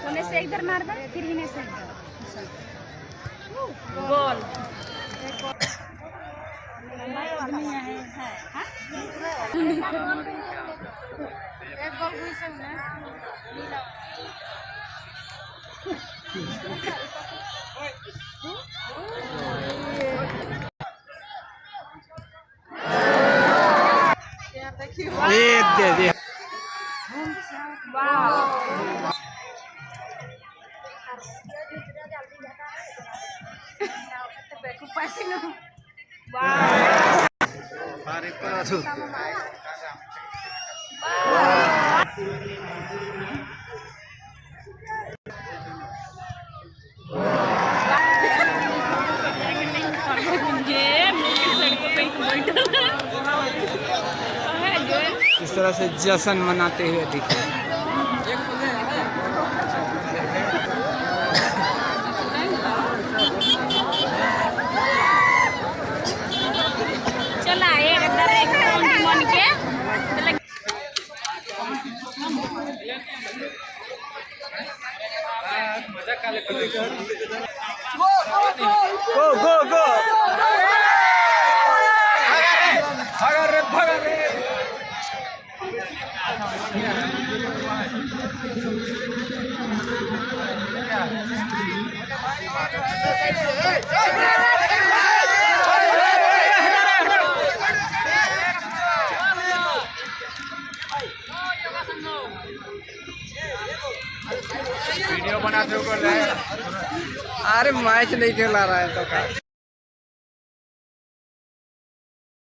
होने से इधर मार दे, फिर इन्हें से गोल। आदमी है हाँ? एक गोल घुस ना ये दे दे। इस तरह से जश्न मनाते हुए दिखे। चला एक मन के गो गो गो भागा रे भागा रे। वीडियो बनाते हो कर रहे हैं। अरे मैच नहीं खेला रहा है तो का